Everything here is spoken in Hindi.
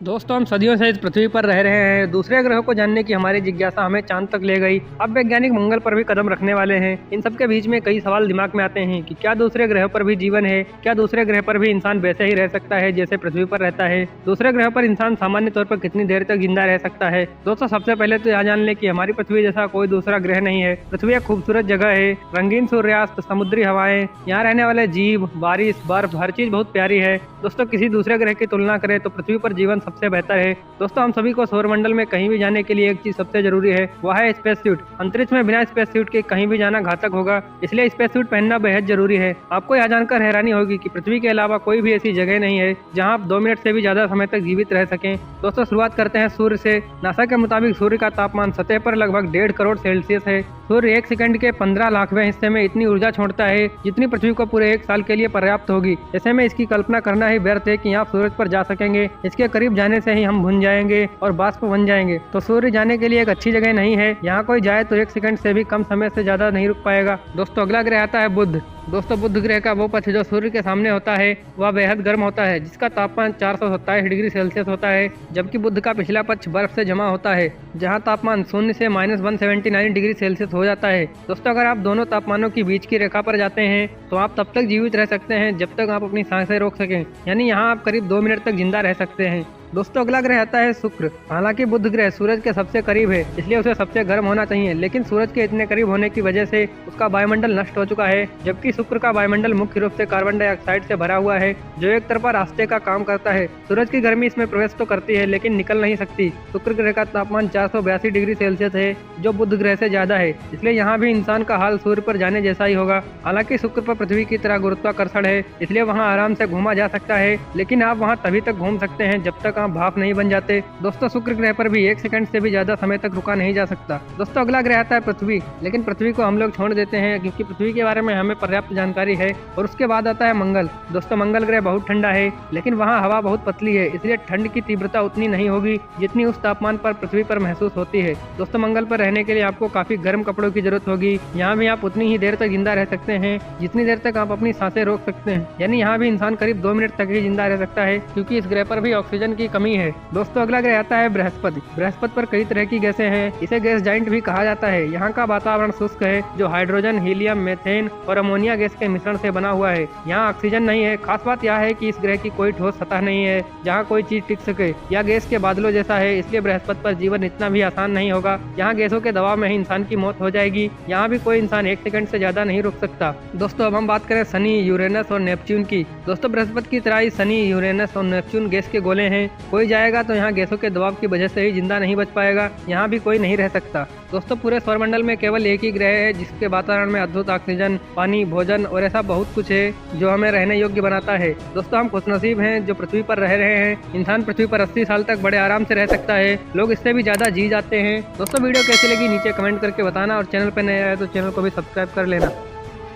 दोस्तों, हम सदियों से इस पृथ्वी पर रह रहे हैं। दूसरे ग्रहों को जानने की हमारी जिज्ञासा हमें चांद तक ले गई। अब वैज्ञानिक मंगल पर भी कदम रखने वाले हैं। इन सब के बीच में कई सवाल दिमाग में आते हैं कि क्या दूसरे ग्रह पर भी जीवन है? क्या दूसरे ग्रह पर भी इंसान वैसे ही रह सकता है जैसे पृथ्वी पर रहता है? दूसरे ग्रह पर इंसान सामान्य तौर पर कितनी देर तक जिंदा रह सकता है? दोस्तों, सबसे पहले तो यह जान ले कि हमारी पृथ्वी जैसा कोई दूसरा ग्रह नहीं है। पृथ्वी एक खूबसूरत जगह है। रंगीन सूर्यास्त, समुद्री हवाएं, यहाँ रहने वाले जीव, बारिश, बर्फ, हर चीज बहुत प्यारी है। दोस्तों, किसी दूसरे ग्रह की तुलना करें तो पृथ्वी पर जीवन सबसे बेहतर है। दोस्तों, हम सभी को सौरमंडल में कहीं भी जाने के लिए एक चीज सबसे जरूरी है, वह है स्पेस सूट। अंतरिक्ष में बिना स्पेस सूट के कहीं भी जाना घातक होगा, इसलिए स्पेस सूट पहनना बेहद जरूरी है। आपको यह जानकर हैरानी होगी कि पृथ्वी के अलावा कोई भी ऐसी जगह नहीं है जहां आप 2 मिनट से भी ज्यादा समय तक जीवित रह सकें। दोस्तों, शुरुआत करते हैं सूर्य से। नासा के मुताबिक सूर्य का तापमान सतह पर लगभग 1.5 करोड़ सेल्सियस है। सूर्य 1 सेकंड के 15 लाखवें हिस्से में इतनी ऊर्जा छोड़ता है जितनी पृथ्वी को पूरे 1 साल के लिए पर्याप्त होगी। ऐसे में इसकी कल्पना करना ही व्यर्थ है कि आप सूरज पर जा सकेंगे। इसके करीब जाने से ही हम भुन जाएंगे और वाष्प बन जाएंगे। तो सूर्य जाने के लिए एक अच्छी जगह नहीं है। यहाँ कोई जाए तो 1 सेकंड से भी कम समय से ज्यादा नहीं रुक पाएगा। दोस्तों, अगला ग्रह आता है बुध। दोस्तों, बुध ग्रह का वो पक्ष जो सूर्य के सामने होता है वह बेहद गर्म होता है, जिसका तापमान 427 डिग्री सेल्सियस होता है। जबकि बुध का पिछला पक्ष बर्फ से जमा होता है, जहां तापमान 0 से -179 डिग्री सेल्सियस हो जाता है। दोस्तों, अगर आप दोनों तापमानों की बीच की रेखा पर जाते हैं तो आप तब तक जीवित रह सकते हैं जब तक आप अपनी सांसें रोक सकें, यानी यहाँ आप करीब 2 मिनट तक जिंदा रह सकते हैं। दोस्तों, अगला ग्रह आता है शुक्र। हालांकि बुध ग्रह सूरज के सबसे करीब है, इसलिए उसे सबसे गर्म होना चाहिए, लेकिन सूरज के इतने करीब होने की वजह से उसका वायुमंडल नष्ट हो चुका है। जबकि शुक्र का वायुमंडल मुख्य रूप से कार्बन डाइऑक्साइड से भरा हुआ है, जो एक तरफा रास्ते का काम करता है। सूरज की गर्मी इसमें प्रवेश तो करती है लेकिन निकल नहीं सकती। शुक्र ग्रह का तापमान 482 डिग्री सेल्सियस है, जो बुध ग्रह से ज्यादा है, इसलिए यहाँ भी इंसान का हाल सूर्य पर जाने जैसा ही होगा। हालांकि शुक्र पर पृथ्वी की तरह गुरुत्वाकर्षण है, इसलिए वहाँ आराम से घूमा जा सकता है, लेकिन आप वहाँ तभी तक घूम सकते हैं जब तक आप भाप नहीं बन जाते। दोस्तों, शुक्र ग्रह पर भी 1 सेकंड से भी ज्यादा समय तक रुका नहीं जा सकता। दोस्तों, अगला ग्रह आता है पृथ्वी। लेकिन पृथ्वी को हम लोग छोड़ देते हैं क्योंकि पृथ्वी के बारे में हमें पर्याप्त जानकारी है। और उसके बाद आता है मंगल। दोस्तों, मंगल ग्रह बहुत ठंडा है, लेकिन वहाँ हवा बहुत पतली है, इसलिए ठंड की तीव्रता उतनी नहीं होगी जितनी उस तापमान पर पृथ्वी पर महसूस होती है। दोस्तों, मंगल पर रहने के लिए आपको काफी गर्म कपड़ों की जरूरत होगी। यहाँ भी आप उतनी ही देर तक जिंदा रह सकते हैं जितनी देर तक आप अपनी सांसें रोक सकते हैं, यानी यहाँ भी इंसान करीब 2 मिनट तक ही जिंदा रह सकता है क्योंकि इस ग्रह पर भी ऑक्सीजन की कमी है। दोस्तों, अगला ग्रह आता है बृहस्पति। बृहस्पति पर कई तरह की गैसें हैं, इसे गैस जाइंट भी कहा जाता है। यहाँ का वातावरण शुष्क है, जो हाइड्रोजन, हीलियम, मीथेन और अमोनिया गैस के मिश्रण से बना हुआ है। यहाँ ऑक्सीजन नहीं है। खास बात यह है कि इस ग्रह की कोई ठोस सतह नहीं है जहाँ कोई चीज टिक सके। यह गैस के बादलों जैसा है, इसलिए बृहस्पति पर जीवन इतना भी आसान नहीं होगा। यहाँ गैसों के दबाव में ही इंसान की मौत हो जाएगी। यहाँ भी कोई इंसान 1 सेकंड से ज्यादा नहीं रुक सकता। दोस्तों, अब हम बात करें शनि, यूरेनस और नेपच्यून की। दोस्तों, बृहस्पति की तरह ही शनि, यूरेनस और नेपच्यून गैस के गोले हैं। कोई जाएगा तो यहाँ गैसों के दबाव की वजह से ही जिंदा नहीं बच पाएगा। यहाँ भी कोई नहीं रह सकता। दोस्तों, पूरे सौरमंडल में केवल एक ही ग्रह है जिसके वातावरण में अद्भुत ऑक्सीजन, पानी, भोजन और ऐसा बहुत कुछ है जो हमें रहने योग्य बनाता है। दोस्तों, हम खुशनसीब हैं जो पृथ्वी पर रह रहे हैं। इंसान पृथ्वी पर 80 साल तक बड़े आराम से रह सकता है, लोग इससे भी ज्यादा जी जाते हैं। दोस्तों, वीडियो कैसी लगी नीचे कमेंट करके बताना और चैनल पर नए आए तो चैनल को भी सब्सक्राइब कर लेना।